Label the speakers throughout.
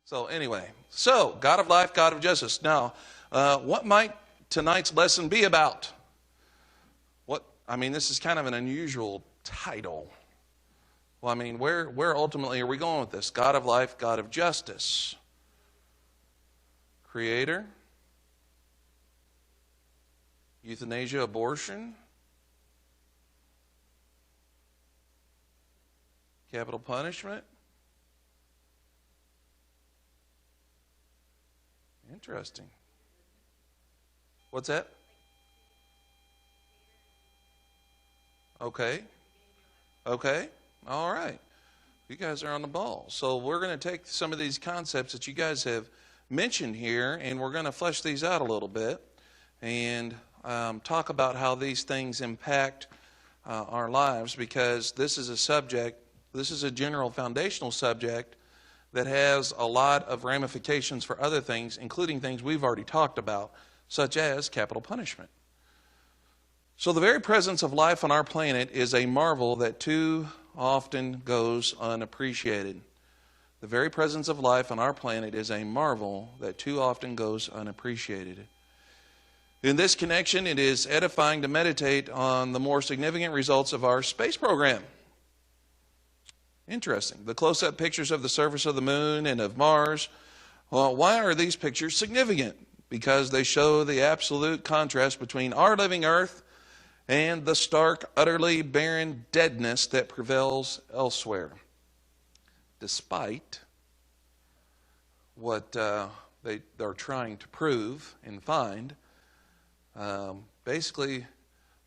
Speaker 1: So anyway, God of life, God of justice. Now, what might tonight's lesson be about? This is kind of an unusual title. Well, where ultimately are we going with this? God of life, God of justice. Creator. Euthanasia, abortion. Capital punishment. Interesting. What's that? Okay. All right. You guys are on the ball. So we're going to take some of these concepts that you guys have mentioned here, and we're going to flesh these out a little bit and talk about how these things impact our lives, because this is a general foundational subject that has a lot of ramifications for other things, including things we've already talked about, such as capital punishment. So the very presence of life on our planet is a marvel that too often goes unappreciated. The very presence of life on our planet is a marvel that too often goes unappreciated. In this connection, it is edifying to meditate on the more significant results of our space program. Interesting. The close-up pictures of the surface of the moon and of Mars. Well, why are these pictures significant? Because they show the absolute contrast between our living Earth and the stark, utterly barren deadness that prevails elsewhere. Despite what they are trying to prove and find, basically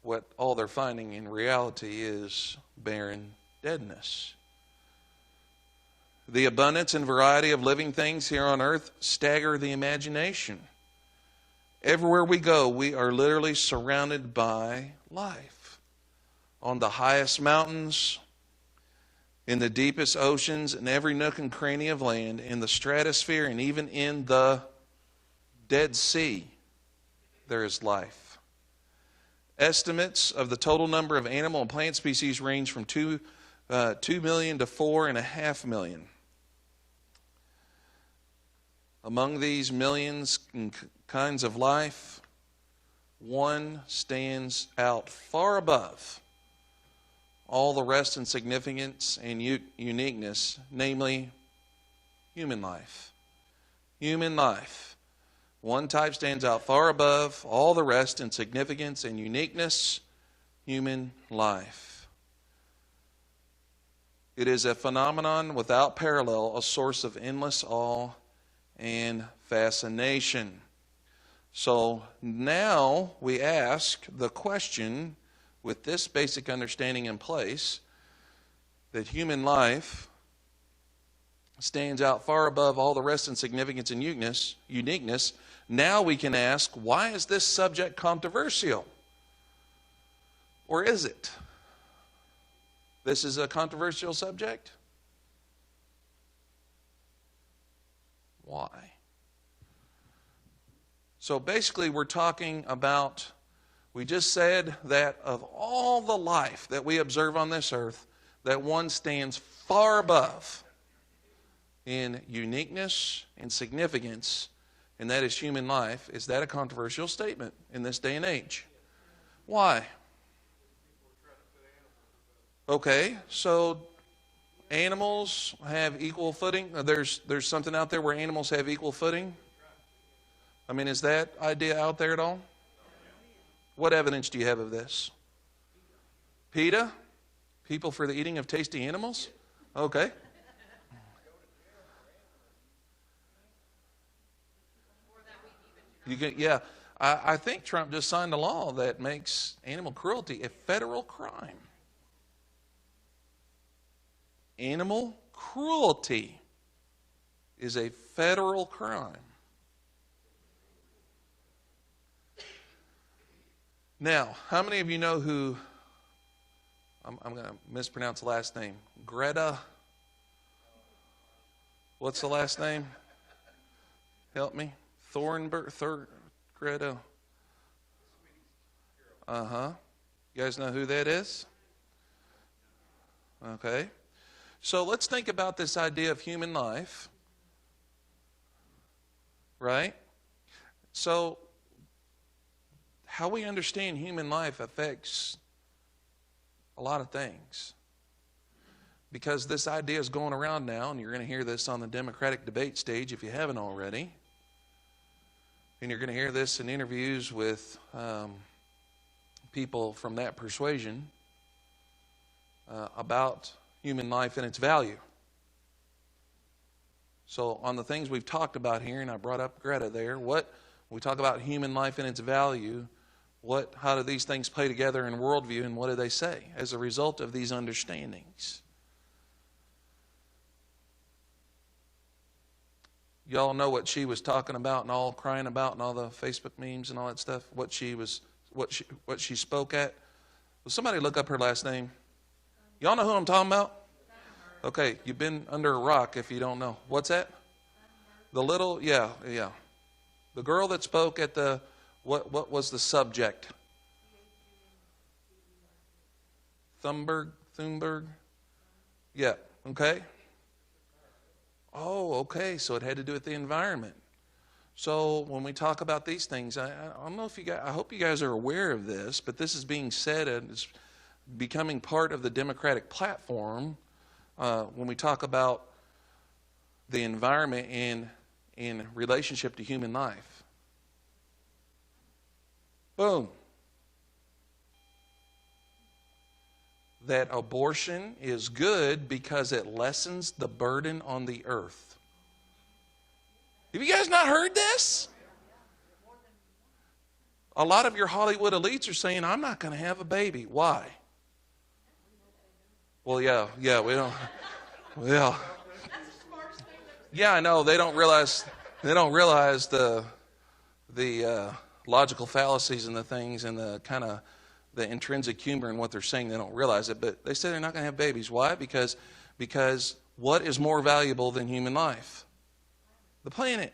Speaker 1: what all they're finding in reality is barren deadness. The abundance and variety of living things here on earth stagger the imagination. Everywhere we go, we are literally surrounded by life. On the highest mountains, in the deepest oceans, in every nook and cranny of land, in the stratosphere, and even in the Dead Sea, there is life. Estimates of the total number of animal and plant species range from 2 million to 4.5 million. Among these millions and kinds of life, one stands out far above all the rest in significance and uniqueness, namely human life. Human life. One type stands out far above all the rest in significance and uniqueness, human life. It is a phenomenon without parallel, a source of endless awe and fascination. So now we ask the question, with this basic understanding in place, that human life stands out far above all the rest in significance and uniqueness. Now we can ask, why is this subject controversial? Or is it? This is a controversial subject? Why? So basically we're talking about, we just said that of all the life that we observe on this earth, that one stands far above in uniqueness and significance, and that is human life. Is that a controversial statement in this day and age? Why? Okay, so animals have equal footing. There's something out there where animals have equal footing. Is that idea out there at all? What evidence do you have of this? PETA? People for the eating of tasty animals? Okay. I think Trump just signed a law that makes animal cruelty a federal crime. Animal cruelty is a federal crime. Now, how many of you know who, I'm going to mispronounce the last name, Greta, what's the last name? Help me. Greta. You guys know who that is? Okay. So let's think about this idea of human life right? So how we understand human life affects a lot of things. Because this idea is going around now, and you're going to hear this on the Democratic debate stage if you haven't already. And you're going to hear this in interviews with people from that persuasion about human life and its value. So on the things we've talked about here, and I brought up Greta there, when we talk about human life and its value, how do these things play together in worldview, and what do they say as a result of these understandings? Y'all know what she was talking about and all crying about and all the Facebook memes and all that stuff, what she spoke at? Will somebody look up her last name? Y'all know who I'm talking about? Okay, you've been under a rock if you don't know. What's that? Yeah. The girl that spoke at what was the subject? Thunberg? Yeah, okay. Oh, okay, so it had to do with the environment. So when we talk about these things, I don't know if you guys, I hope you guys are aware of this, but this is being said and it's becoming part of the Democratic platform when we talk about the environment in relationship to human life. Boom. That abortion is good because it lessens the burden on the earth. Have you guys not heard this? A lot of your Hollywood elites are saying, I'm not going to have a baby. Why? Well, yeah, we don't. Well, yeah, I know. They don't realize the logical fallacies and the things and the kind of the intrinsic humor in what they're saying. They don't realize it, but they say they're not going to have babies. Why? Because what is more valuable than human life? The planet.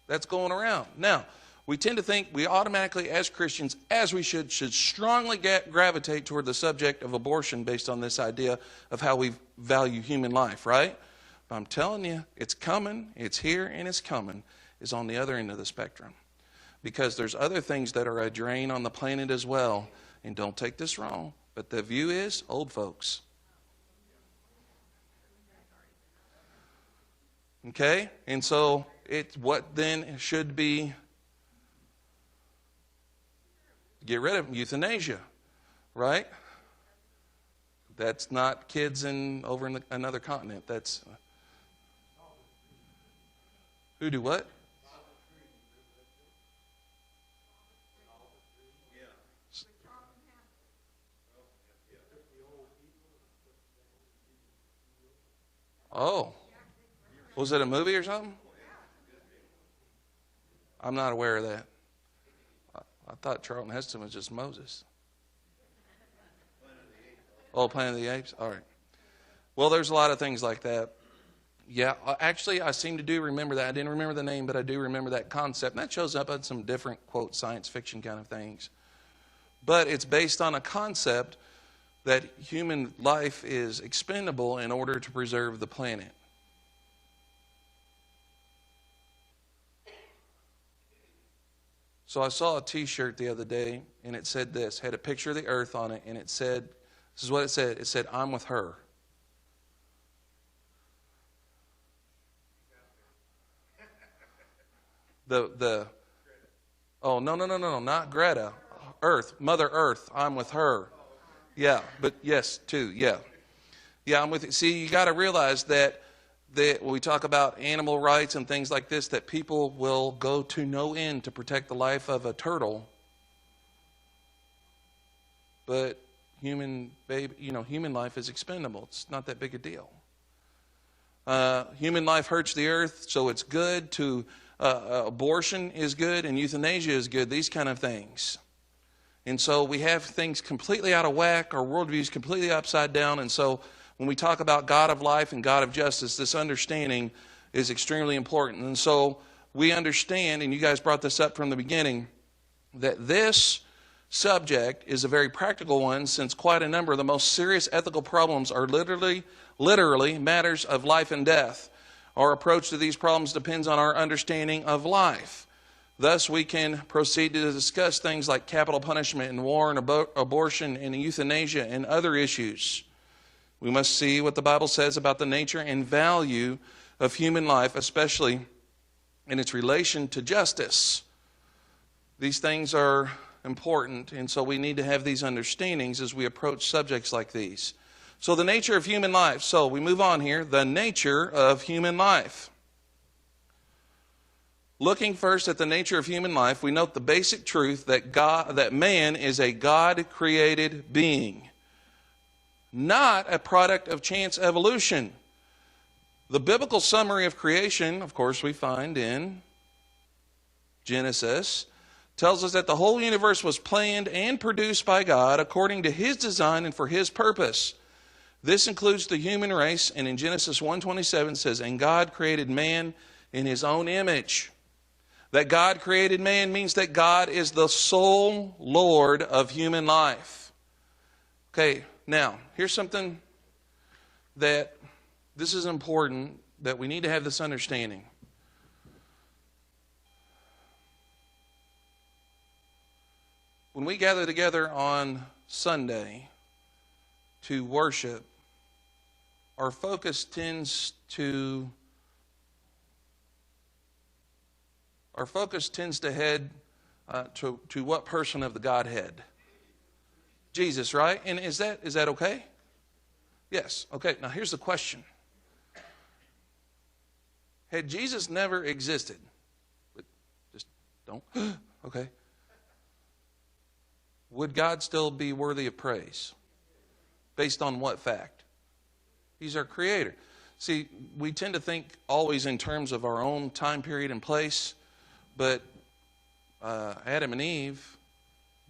Speaker 1: That's going around. Now, we tend to think we automatically, as Christians, as we should strongly gravitate toward the subject of abortion based on this idea of how we value human life, right? But I'm telling you, it's coming, it's here, and it's coming, is on the other end of the spectrum. Because there's other things that are a drain on the planet as well. And don't take this wrong, but the view is old folks. Okay? And so what then should be get rid of euthanasia, right? That's not kids over in another continent. That's who do what? Oh, was it a movie or something? I'm not aware of that. I thought Charlton Heston was just Moses. Oh, Planet of the Apes? All right. Well, there's a lot of things like that. Yeah, actually, I seem to do remember that. I didn't remember the name, but I do remember that concept. And that shows up in some different, quote, science fiction kind of things. But it's based on a concept that human life is expendable in order to preserve the planet. So I saw a T-shirt the other day, and it said this, had a picture of the earth on it, and it said, this is what it said. It said, I'm with her. Oh, no, not Greta. Earth, Mother Earth, I'm with her. Yeah, but yes, too, yeah. Yeah, I'm with you. See, you got to realize that when we talk about animal rights and things like this, that people will go to no end to protect the life of a turtle. But human life is expendable. It's not that big a deal. Human life hurts the earth, so it's good to abortion is good and euthanasia is good, these kind of things. And so we have things completely out of whack, our worldview is completely upside down, and so when we talk about God of life and God of justice, this understanding is extremely important. And so we understand, and you guys brought this up from the beginning, that this subject is a very practical one, since quite a number of the most serious ethical problems are literally matters of life and death. Our approach to these problems depends on our understanding of life. Thus, we can proceed to discuss things like capital punishment and war and abortion and euthanasia and other issues. We must see what the Bible says about the nature and value of human life, especially in its relation to justice. These things are important, and so we need to have these understandings as we approach subjects like these. So the nature of human life. So we move on here. The nature of human life. Looking first at the nature of human life, we note the basic truth that man is a God-created being, not a product of chance evolution. The biblical summary of creation, of course, we find in Genesis, tells us that the whole universe was planned and produced by God according to His design and for His purpose. This includes the human race, and in Genesis 1:27 says, "And God created man in His own image." That God created man means that God is the sole Lord of human life. Okay, now, here's something that this is important, that we need to have this understanding. When we gather together on Sunday to worship, our focus tends to head to what person of the Godhead? Jesus, right? And is that okay? Yes. Okay, now here's the question. Had Jesus never existed? Just don't. Okay. Would God still be worthy of praise? Based on what fact? He's our creator. See, we tend to think always in terms of our own time period and place, but Adam and Eve,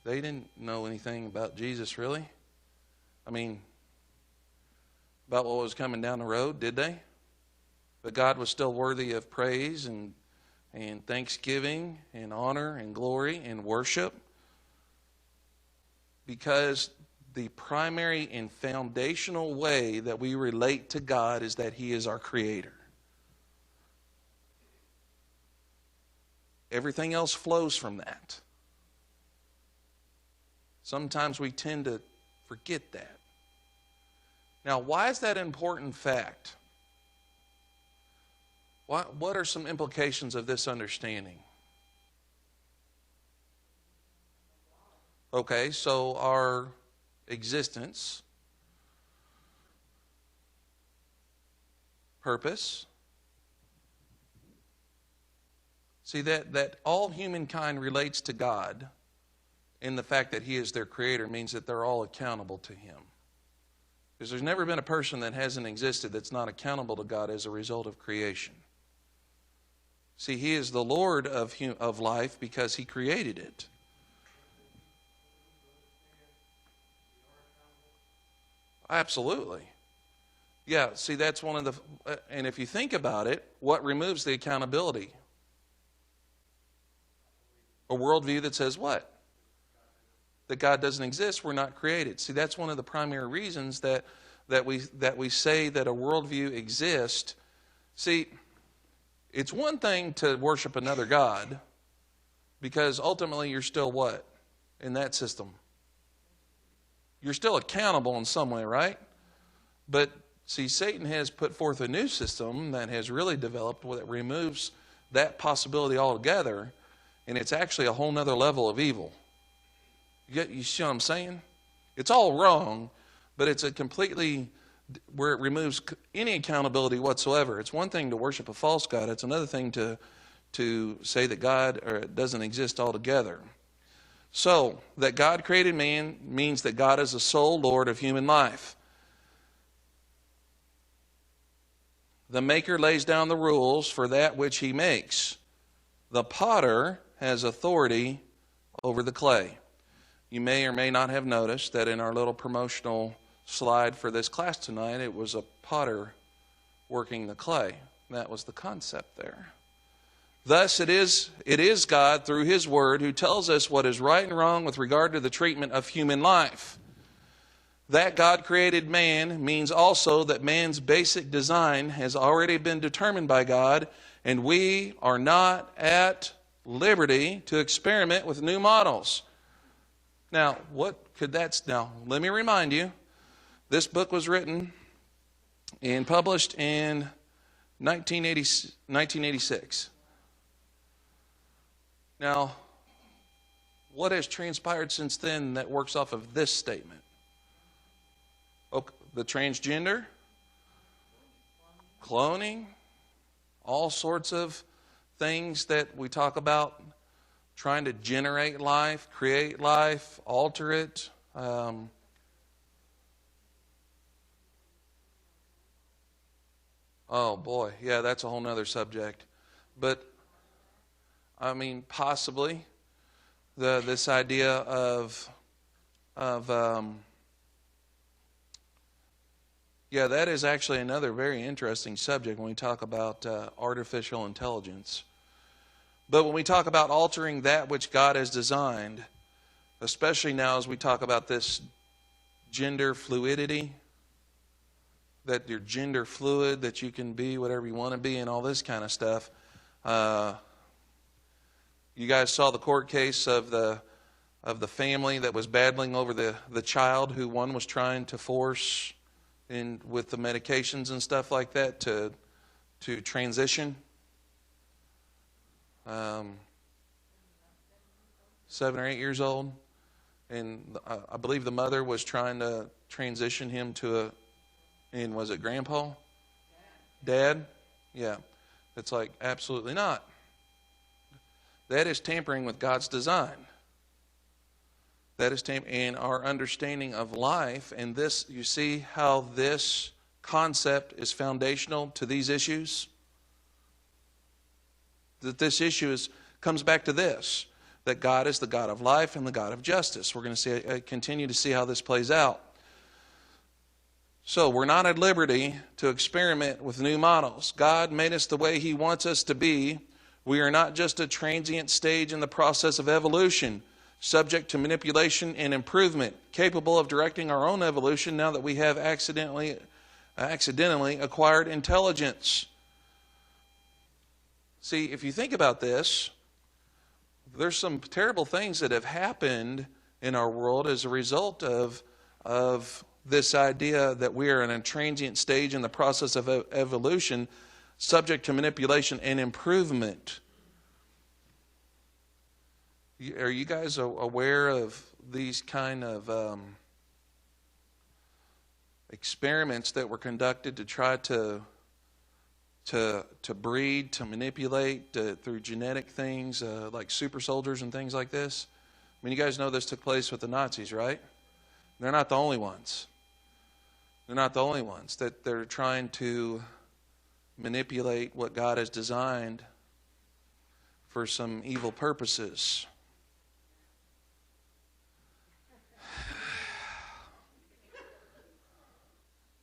Speaker 1: they didn't know anything about Jesus, really. I mean, about what was coming down the road, did they? But God was still worthy of praise and thanksgiving and honor and glory and worship, because the primary and foundational way that we relate to God is that He is our creator. Everything else flows from that. Sometimes we tend to forget that. Now, why is that an important fact? What are some implications of this understanding? Okay, so our existence, purpose. See, that all humankind relates to God in the fact that He is their creator means that they're all accountable to Him. Because there's never been a person that hasn't existed that's not accountable to God as a result of creation. See, He is the Lord of life because He created it. Absolutely. Yeah, see, that's one of the... and if you think about it, what removes the accountability? A worldview that says what? That God doesn't exist, we're not created. See, that's one of the primary reasons that we say that a worldview exists. See, it's one thing to worship another God, because ultimately you're still what? In that system. You're still accountable in some way, right? But see, Satan has put forth a new system that has really developed that removes that possibility altogether, and it's actually a whole nother level of evil. You see what I'm saying? It's all wrong, but it's a completely, where it removes any accountability whatsoever. It's one thing to worship a false god. It's another thing to say that God doesn't exist altogether. So, that God created man means that God is the sole Lord of human life. The maker lays down the rules for that which he makes. The potter has authority over the clay. You may or may not have noticed that in our little promotional slide for this class tonight, it was a potter working the clay. That was the concept there. Thus, it is God, through His Word, who tells us what is right and wrong with regard to the treatment of human life. That God created man means also that man's basic design has already been determined by God, and we are not at liberty to experiment with new models. Now, now, let me remind you, this book was written and published in 1986. Now, what has transpired since then that works off of this statement? The transgender, cloning, all sorts of things that we talk about, trying to generate life, create life, alter it. Oh boy, yeah, that's a whole nother subject. But I mean, possibly this idea of yeah, that is actually another very interesting subject when we talk about artificial intelligence. But when we talk about altering that which God has designed, especially now as we talk about this gender fluidity, that you're gender fluid, that you can be whatever you want to be and all this kind of stuff. You guys saw the court case of the family that was battling over the child who one was trying to force with the medications and stuff like that to transition. 7 or 8 years old, and I believe the mother was trying to transition him to and was it grandpa? Dad? Yeah. It's like, absolutely not. That is tampering with God's design. That is and our understanding of life, and this, you see how this concept is foundational to these issues? That this issue comes back to this, that God is the God of life and the God of justice. We're going to continue to see how this plays out. So we're not at liberty to experiment with new models. God made us the way He wants us to be. We are not just a transient stage in the process of evolution, subject to manipulation and improvement, capable of directing our own evolution now that we have accidentally acquired intelligence. See, if you think about this, there's some terrible things that have happened in our world as a result of this idea that we are in a transient stage in the process of evolution, subject to manipulation and improvement. Are you guys aware of these kind of experiments that were conducted to try to breed, to manipulate through genetic things like super soldiers and things like this? I mean, you guys know this took place with the Nazis, right? They're not the only ones. They're not the only ones that they're trying to manipulate what God has designed for some evil purposes.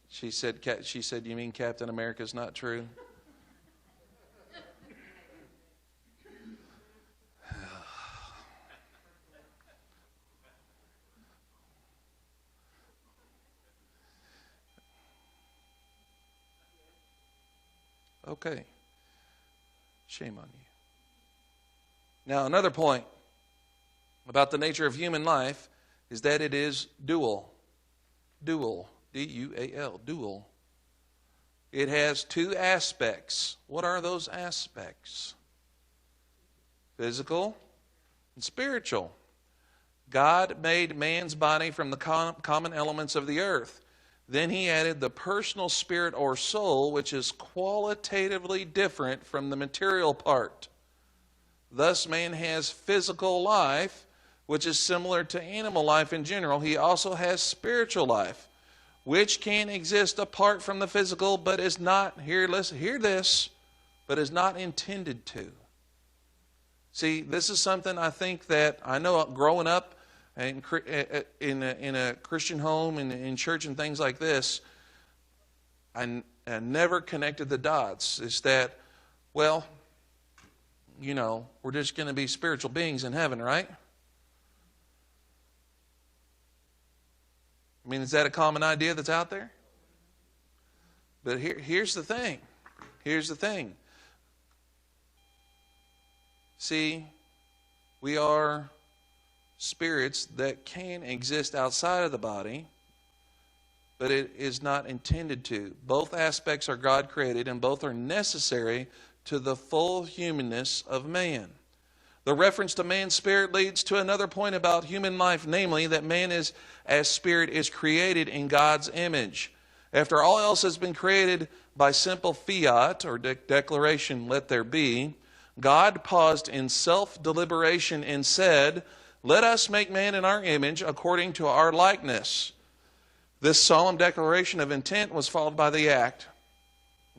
Speaker 1: She said, you mean Captain America's not true? Okay. Shame on you. Now, another point about the nature of human life is that it is dual. Dual. D-U-A-L. Dual. It has two aspects. What are those aspects? Physical and spiritual. God made man's body from the common elements of the earth. Then He added the personal spirit or soul, which is qualitatively different from the material part. Thus, man has physical life, which is similar to animal life in general. He also has spiritual life, which can exist apart from the physical, but is not, hear this, but is not intended to. See, this is something I think that I know growing up in a Christian home and in church and things like this, I never connected the dots. It's that, well, you know, we're just going to be spiritual beings in heaven, right? I mean, is that a common idea that's out there? But here's the thing. Here's the thing. See, we are spirits that can exist outside of the body, but it is not intended to. Both aspects are God created, and both are necessary to the full humanness of man. The reference to man's spirit leads to another point about human life, namely that man is, as spirit, is created in God's image. After all else has been created by simple fiat or declaration, let there be, God paused in self-deliberation and said, let us make man in our image according to our likeness. This solemn declaration of intent was followed by the act.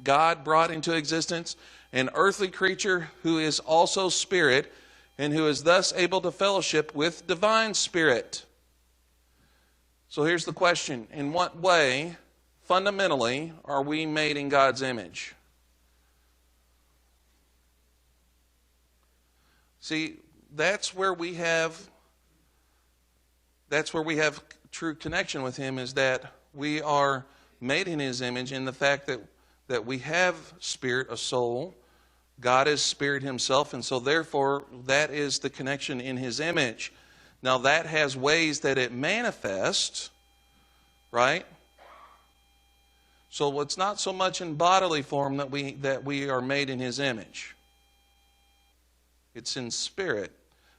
Speaker 1: God brought into existence an earthly creature who is also spirit, and who is thus able to fellowship with divine spirit. So here's the question. In what way, fundamentally, are we made in God's image? See, that's where we have true connection with Him, is that we are made in His image in the fact that we have spirit, a soul. God is spirit Himself, and so therefore that is the connection in His image. Now that has ways that it manifests, right? So it's not so much in bodily form that we are made in His image. It's in spirit.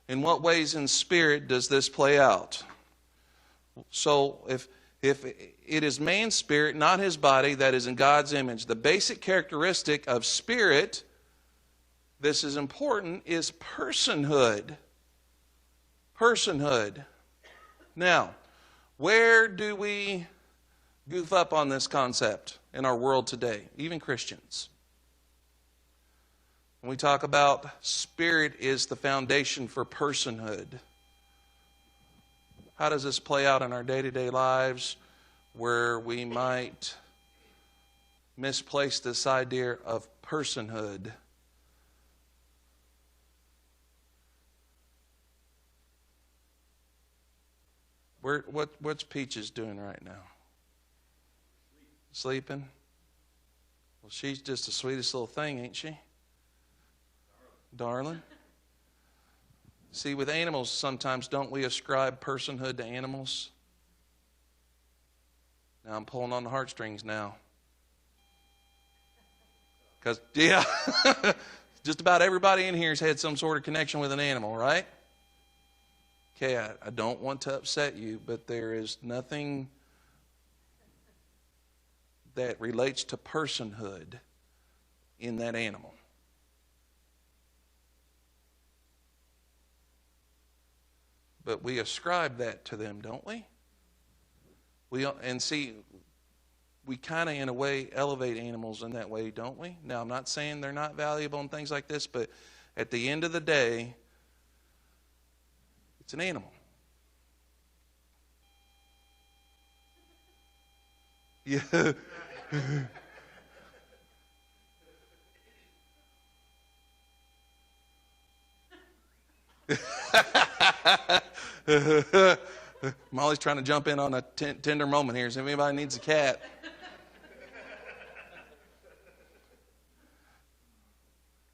Speaker 1: In what ways in spirit does this play out? So if it is man's spirit, not his body, that is in God's image, the basic characteristic of spirit, this is important, is personhood. Personhood. Now, where do we goof up on this concept in our world today, even Christians? When we talk about spirit is the foundation for personhood, how does this play out in our day-to-day lives where we might misplace this idea of personhood? What's Peaches doing right now? Sleeping? Well, she's just the sweetest little thing, ain't she? Darling. See, with animals, sometimes don't we ascribe personhood to animals? Now I'm pulling on the heartstrings now. Because, yeah, just about everybody in here has had some sort of connection with an animal, right? Okay, I don't want to upset you, but there is nothing that relates to personhood in that animal. But we ascribe that to them, don't we? And see, we kind of, in a way, elevate animals in that way, don't we? Now, I'm not saying they're not valuable and things like this, but at the end of the day, it's an animal. Yeah. Molly's trying to jump in on a tender moment here. So if anybody needs a cat.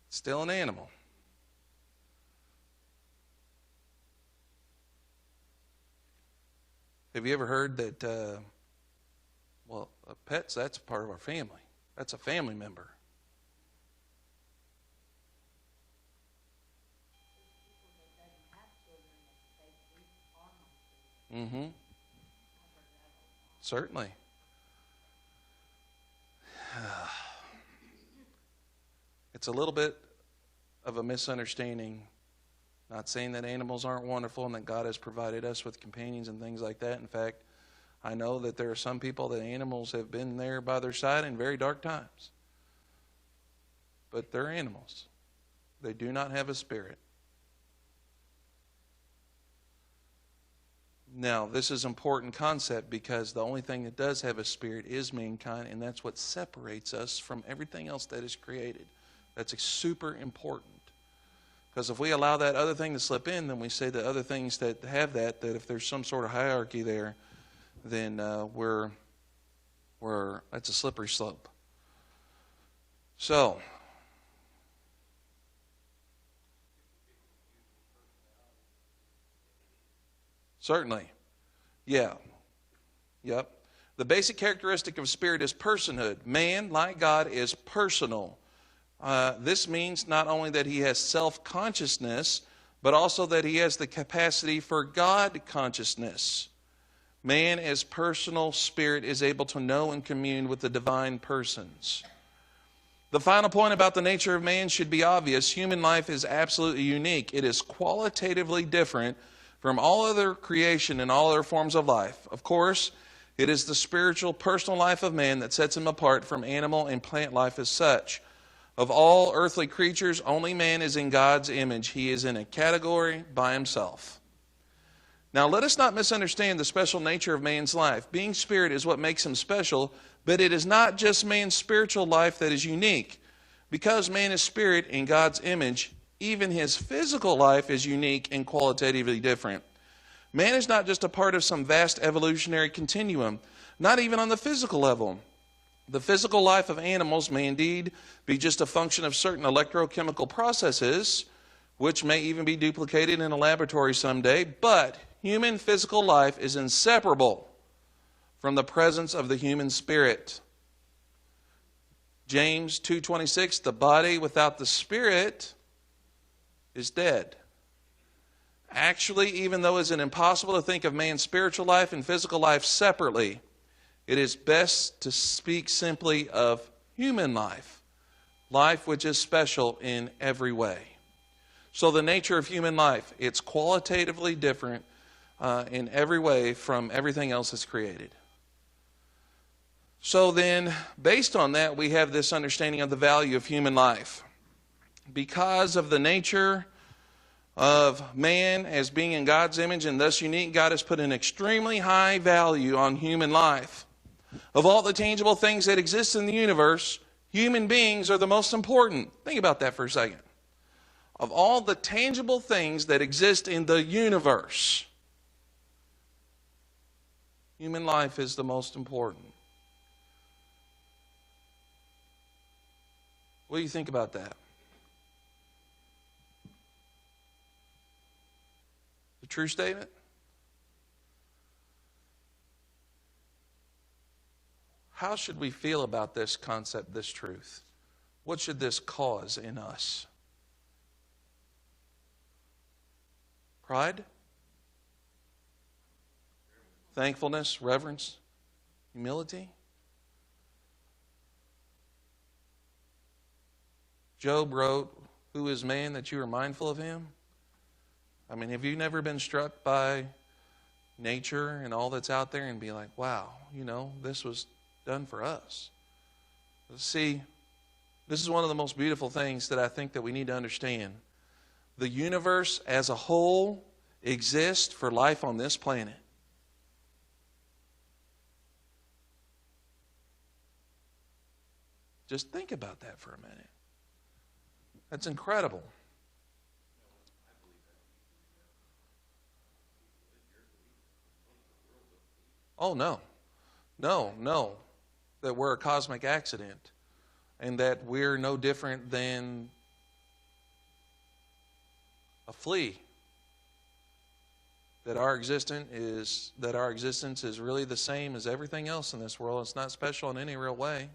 Speaker 1: Still an animal. Have you ever heard that, pets, that's part of our family. That's a family member. Mm-hmm. Certainly. It's a little bit of a misunderstanding. Not saying that animals aren't wonderful and that God has provided us with companions and things like that. In fact, I know that there are some people that animals have been there by their side in very dark times. But they're animals. They do not have a spirit. Now, this is an important concept because the only thing that does have a spirit is mankind, and that's what separates us from everything else that is created. That's super important. Because if we allow that other thing to slip in, then we say that other things that have that if there's some sort of hierarchy there, then that's a slippery slope. So, certainly, yeah, yep. The basic characteristic of spirit is personhood. Man, like God, is personal. This means not only that he has self-consciousness, but also that he has the capacity for God consciousness. Man, as personal spirit, is able to know and commune with the divine persons. The final point about the nature of man should be obvious. Human life is absolutely unique. It is qualitatively different from all other creation and all other forms of life. Of course, it is the spiritual, personal life of man that sets him apart from animal and plant life as such. Of all earthly creatures, only man is in God's image. He is in a category by himself. Now, let us not misunderstand the special nature of man's life. Being spirit is what makes him special, but it is not just man's spiritual life that is unique. Because man is spirit in God's image, even his physical life is unique and qualitatively different. Man is not just a part of some vast evolutionary continuum, not even on the physical level. The physical life of animals may indeed be just a function of certain electrochemical processes, which may even be duplicated in a laboratory someday, but human physical life is inseparable from the presence of the human spirit. James 2:26, the body without the spirit is dead. Actually, even though it's impossible to think of man's spiritual life and physical life separately, it is best to speak simply of human life, life which is special in every way. So the nature of human life, it's qualitatively different in every way from everything else that's created. So then, based on that, we have this understanding of the value of human life. Because of the nature of man as being in God's image and thus unique, God has put an extremely high value on human life. Of all the tangible things that exist in the universe, human beings are the most important. Think about that for a second. Of all the tangible things that exist in the universe, human life is the most important. What do you think about that? The true statement? How should we feel about this concept, this truth? What should this cause in us? Pride? Thankfulness? Reverence? Humility? Job wrote, "Who is man that you are mindful of him?" I mean, have you never been struck by nature and all that's out there and be like, wow, this was done for us? See, this is one of the most beautiful things that I think that we need to understand. The universe as a whole exists for life on this planet. Just think about that for a minute. That's incredible. Oh, no. No. That we're a cosmic accident and that we're no different than a flea. That our existence is really the same as everything else in this world. It's not special in any real way.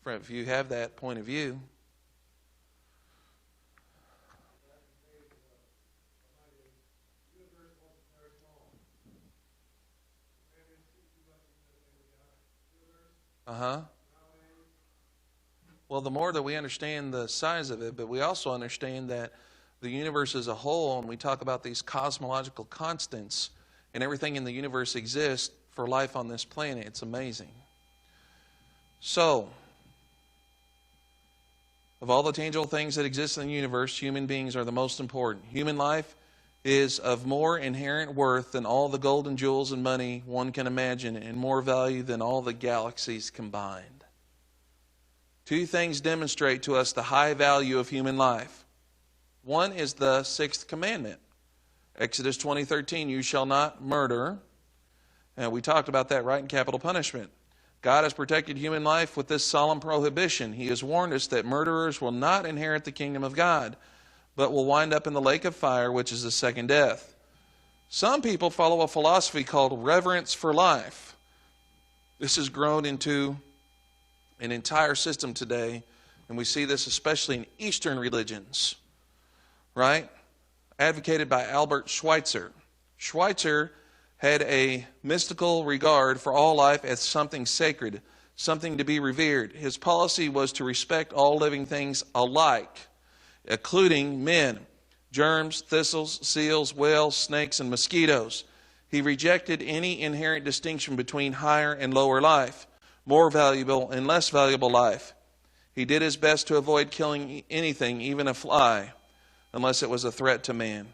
Speaker 1: If you have that point of view. Well, the more that we understand the size of it, but we also understand that the universe as a whole, and we talk about these cosmological constants, and everything in the universe exists for life on this planet. It's amazing. So, of all the tangible things that exist in the universe, human beings are the most important. Human life is of more inherent worth than all the gold and jewels and money one can imagine, and more value than all the galaxies combined. Two things demonstrate to us the high value of human life. One is the sixth commandment. Exodus 20:13, you shall not murder. We talked about that right in capital punishment. God has protected human life with this solemn prohibition. He has warned us that murderers will not inherit the kingdom of God, but will wind up in the lake of fire, which is the second death. Some people follow a philosophy called reverence for life. This has grown into an entire system today, and we see this especially in Eastern religions, right? Advocated by Albert Schweitzer. Schweitzer had a mystical regard for all life as something sacred, something to be revered. His policy was to respect all living things alike, including men, germs, thistles, seals, whales, snakes, and mosquitoes. He rejected any inherent distinction between higher and lower life, more valuable and less valuable life. He did his best to avoid killing anything, even a fly, unless it was a threat to man.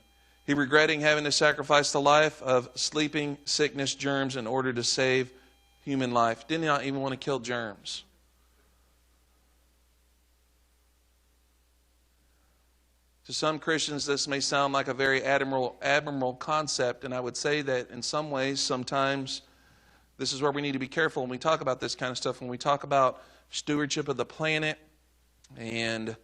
Speaker 1: He regretted having to sacrifice the life of sleeping, sickness, germs in order to save human life. Did not even want to kill germs. To some Christians, this may sound like a very admirable concept, and I would say that in some ways, sometimes, this is where we need to be careful when we talk about this kind of stuff. When we talk about stewardship of the planet and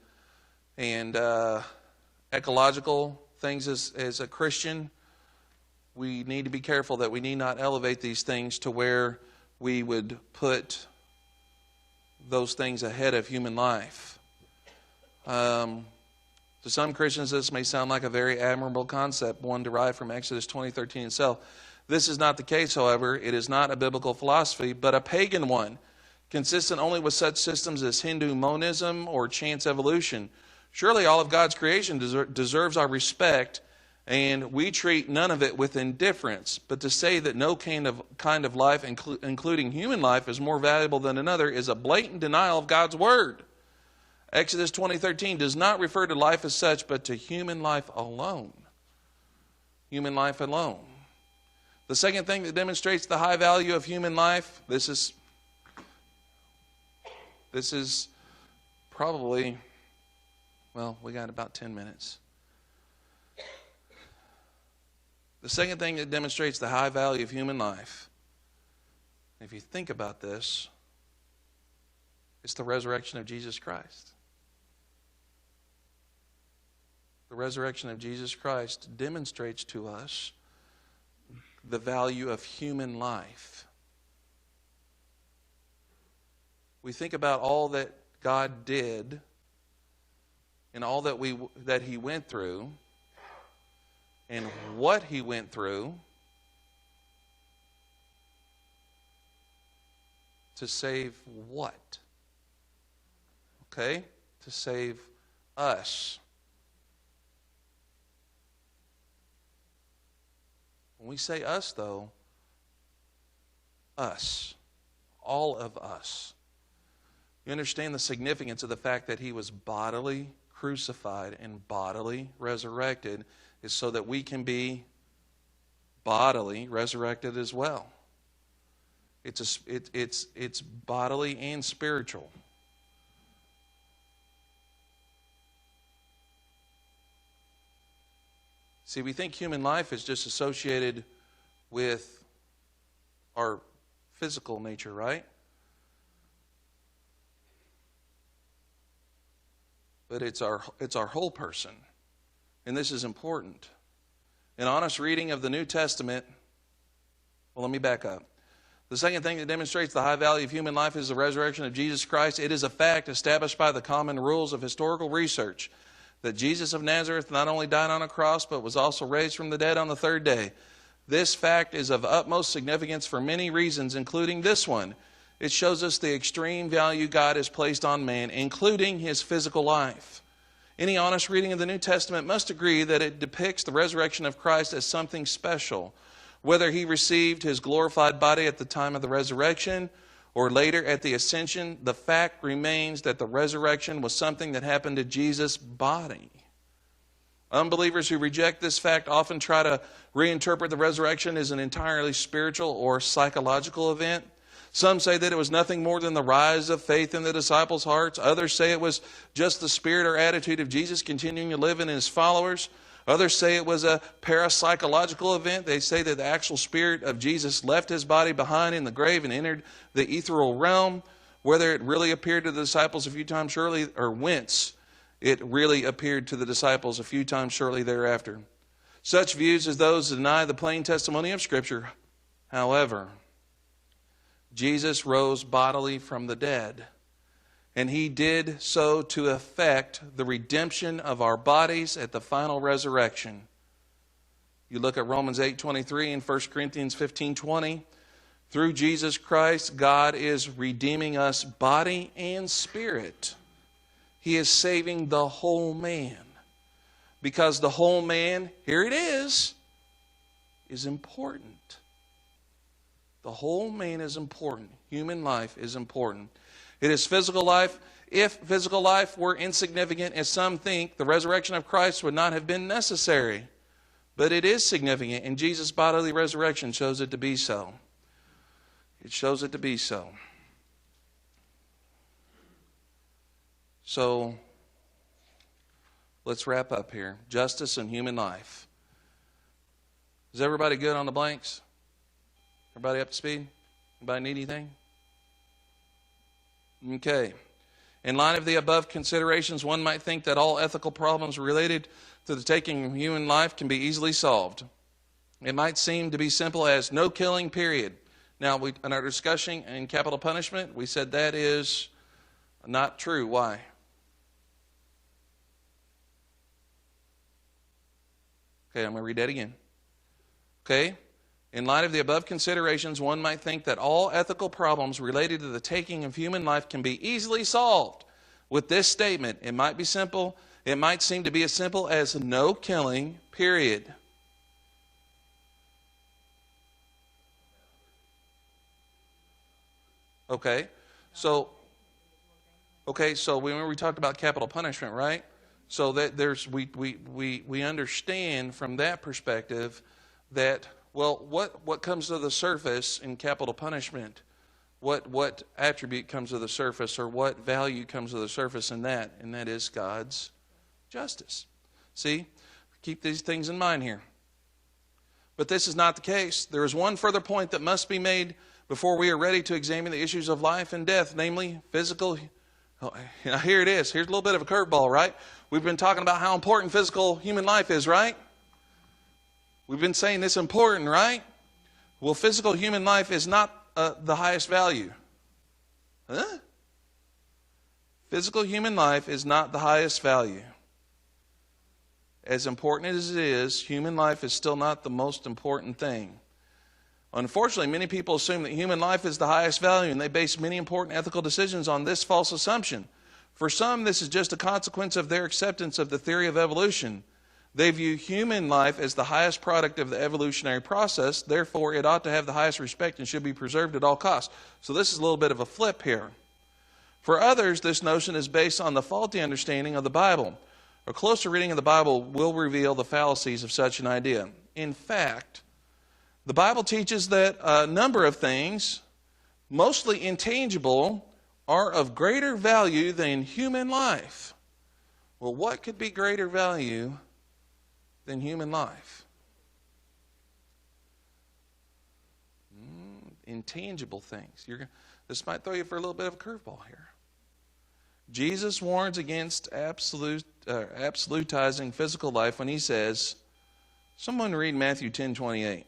Speaker 1: ecological things as a Christian, we need to be careful that we need not elevate these things to where we would put those things ahead of human life. To some Christians, this may sound like a very admirable concept, one derived from Exodus 20:13 itself. This is not the case, however. It is not a biblical philosophy, but a pagan one, consistent only with such systems as Hindu monism or chance evolution. Surely all of God's creation deserves our respect, and we treat none of it with indifference. But to say that no kind of life, including human life, is more valuable than another is a blatant denial of God's word. Exodus 20:13 does not refer to life as such, but to human life alone. Human life alone. The second thing that demonstrates the high value of human life, this is probably, well, we got about 10 minutes. The second thing that demonstrates the high value of human life, if you think about this, it's the resurrection of Jesus Christ. The resurrection of Jesus Christ demonstrates to us the value of human life. We think about all that God did and all that He went through and what He went through to save what? Okay? To save us. When we say us, though, us, all of us, you understand the significance of the fact that He was bodily crucified and bodily resurrected is so that we can be bodily resurrected as well. It's bodily and spiritual. See, we think human life is just associated with our physical nature, right? But it's our whole person. And this is important. An honest reading of the New Testament, well, let me back up. The second thing that demonstrates the high value of human life is the resurrection of Jesus Christ. It is a fact established by the common rules of historical research that Jesus of Nazareth not only died on a cross, but was also raised from the dead on the third day. This fact is of utmost significance for many reasons, including this one. It shows us the extreme value God has placed on man, including his physical life. Any honest reading of the New Testament must agree that it depicts the resurrection of Christ as something special. Whether He received His glorified body at the time of the resurrection or later at the ascension, the fact remains that the resurrection was something that happened to Jesus' body. Unbelievers who reject this fact often try to reinterpret the resurrection as an entirely spiritual or psychological event. Some say that it was nothing more than the rise of faith in the disciples' hearts. Others say it was just the spirit or attitude of Jesus continuing to live in His followers. Others say it was a parapsychological event. They say that the actual spirit of Jesus left his body behind in the grave and entered the ethereal realm. Whether it really appeared to the disciples a few times shortly, or whence it really appeared to the disciples a few times shortly thereafter. Such views as those deny the plain testimony of Scripture. However, Jesus rose bodily from the dead, and he did so to effect the redemption of our bodies at the final resurrection. You look at Romans 8:23 and 1 Corinthians 15:20. Through Jesus Christ, God is redeeming us body and spirit. He is saving the whole man. Because the whole man, here it is important. The whole man is important. Human life is important. It is physical life. If physical life were insignificant, as some think, the resurrection of Christ would not have been necessary. But it is significant, and Jesus' bodily resurrection shows it to be so. It shows it to be so. So, let's wrap up here. Justice and human life. Is everybody good on the blanks? Everybody up to speed? Anybody need anything? Okay. In light of the above considerations, one might think that all ethical problems related to the taking of human life can be easily solved. It might seem to be simple as no killing, period. Now, in our discussion in capital punishment, we said that is not true. Why? Okay, I'm going to read that again. Okay? In light of the above considerations, one might think that all ethical problems related to the taking of human life can be easily solved with this statement. It might be simple. It might seem to be as simple as no killing, period. Okay, so when we talked about capital punishment, right? So that we understand from that perspective that, well, what comes to the surface in capital punishment? What attribute comes to the surface, or what value comes to the surface in that? And that is God's justice. See, keep these things in mind here. But this is not the case. There is one further point that must be made before we are ready to examine the issues of life and death, namely physical. Now here it is. Here's a little bit of a curveball, right? We've been talking about how important physical human life is, right? We've been saying this important, right? Well, physical human life is not the highest value. Huh? Physical human life is not the highest value. As important as it is, human life is still not the most important thing. Unfortunately, many people assume that human life is the highest value, and they base many important ethical decisions on this false assumption. For some, this is just a consequence of their acceptance of the theory of evolution. They view human life as the highest product of the evolutionary process, therefore it ought to have the highest respect and should be preserved at all costs. So this is a little bit of a flip here. For others, this notion is based on the faulty understanding of the Bible. A closer reading of the Bible will reveal the fallacies of such an idea. In fact, the Bible teaches that a number of things, mostly intangible, are of greater value than human life. Well, what could be greater value than human life? Intangible things. This might throw you for a little bit of a curveball here. Jesus warns against absolutizing physical life when he says, someone read Matthew 10:28.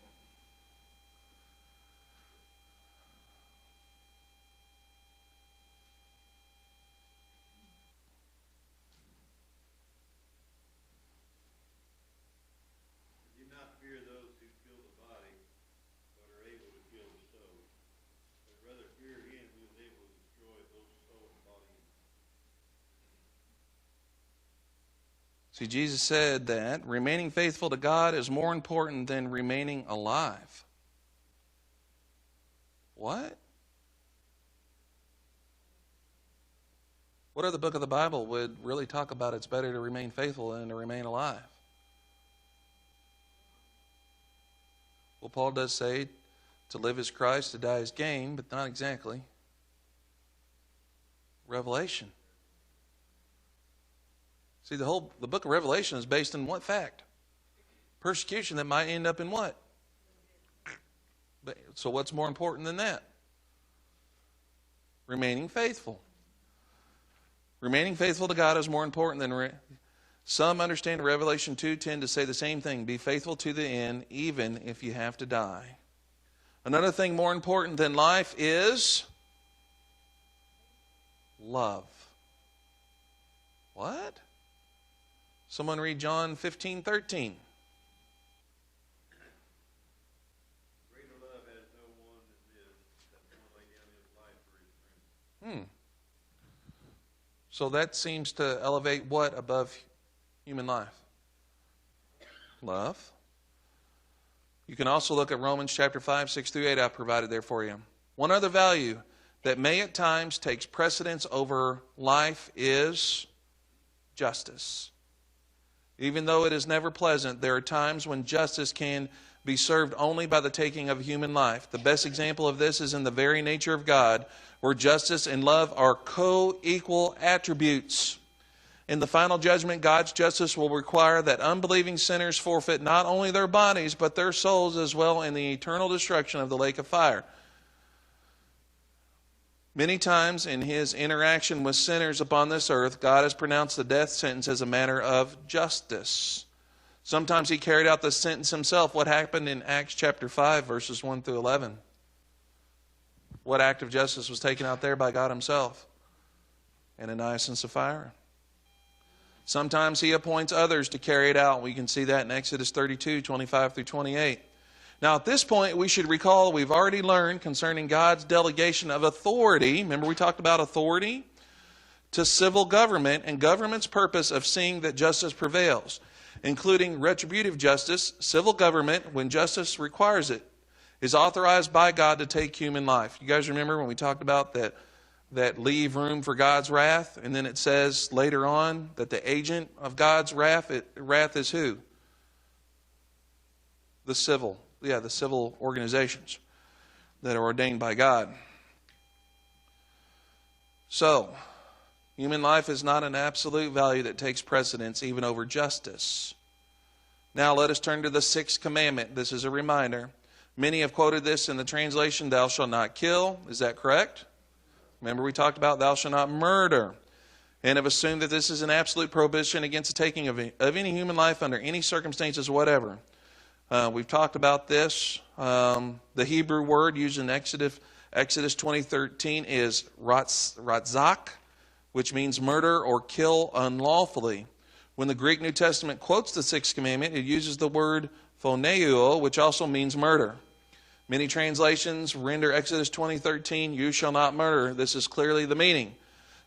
Speaker 1: See, Jesus said that remaining faithful to God is more important than remaining alive. What? What other book of the Bible would really talk about it's better to remain faithful than to remain alive? Well, Paul does say to live is Christ, to die is gain, but not exactly. Revelation. See, the book of Revelation is based on what fact? Persecution that might end up in what? So what's more important than that? Remaining faithful. Remaining faithful to God is more important than... Some understand Revelation 2:10 to say the same thing. Be faithful to the end, even if you have to die. Another thing more important than life is love. What? Someone read John 15:13.
Speaker 2: Greater love has no one than this, that one lay down his life for his friends.
Speaker 1: So that seems to elevate what above human life? Love. You can also look at Romans chapter 5, 6 through 8. I've provided there for you. One other value that may at times takes precedence over life is justice. Even though it is never pleasant, there are times when justice can be served only by the taking of human life. The best example of this is in the very nature of God, where justice and love are co-equal attributes. In the final judgment, God's justice will require that unbelieving sinners forfeit not only their bodies, but their souls as well in the eternal destruction of the lake of fire. Many times in His interaction with sinners upon this earth, God has pronounced the death sentence as a matter of justice. Sometimes He carried out the sentence Himself. What happened in Acts chapter 5, verses 1 through 11? What act of justice was taken out there by God Himself? Ananias and Sapphira. Sometimes He appoints others to carry it out. We can see that in Exodus 32, 25 through 28. Now at this point we should recall we've already learned concerning God's delegation of authority. Remember we talked about authority to civil government and government's purpose of seeing that justice prevails, including retributive justice. Civil government, when justice requires it, is authorized by God to take human life. You guys remember when we talked about that leave room for God's wrath? And then it says later on that the agent of God's wrath is who? The civil organizations that are ordained by God. So, human life is not an absolute value that takes precedence even over justice. Now let us turn to the sixth commandment. This is a reminder. Many have quoted this in the translation, thou shalt not kill. Is that correct? Remember we talked about thou shalt not murder, and have assumed that this is an absolute prohibition against the taking of any human life under any circumstances whatever. We've talked about this. The Hebrew word used in Exodus 20:13 is ratzak, which means murder or kill unlawfully. When the Greek New Testament quotes the sixth commandment, it uses the word phoneuo, which also means murder. Many translations render Exodus 20:13, you shall not murder. This is clearly the meaning,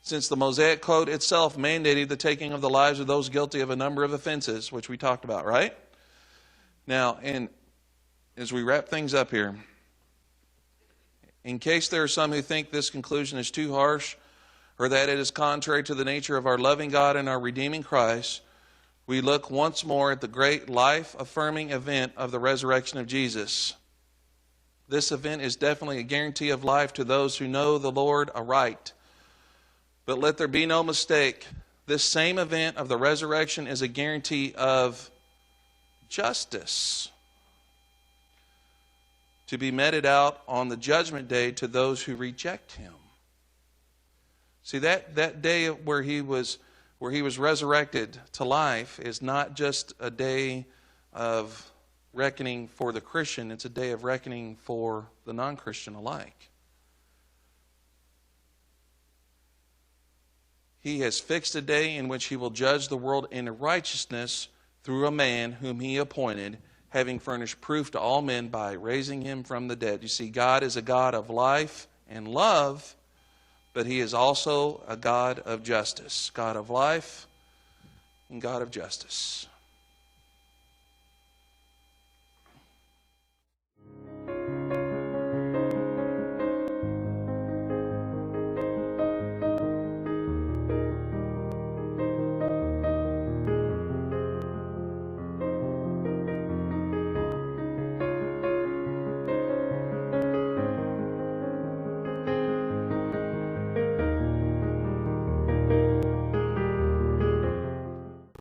Speaker 1: since the Mosaic Code itself mandated the taking of the lives of those guilty of a number of offenses, which we talked about, right? Now, and as we wrap things up here, in case there are some who think this conclusion is too harsh or that it is contrary to the nature of our loving God and our redeeming Christ, we look once more at the great life-affirming event of the resurrection of Jesus. This event is definitely a guarantee of life to those who know the Lord aright. But let there be no mistake, this same event of the resurrection is a guarantee of justice to be meted out on the judgment day to those who reject Him. See, that day where he was resurrected to life is not just a day of reckoning for the Christian, it's a day of reckoning for the non-Christian alike. He has fixed a day in which He will judge the world in righteousness through a man whom He appointed, having furnished proof to all men by raising Him from the dead. You see, God is a God of life and love, but He is also a God of justice. God of life and God of justice.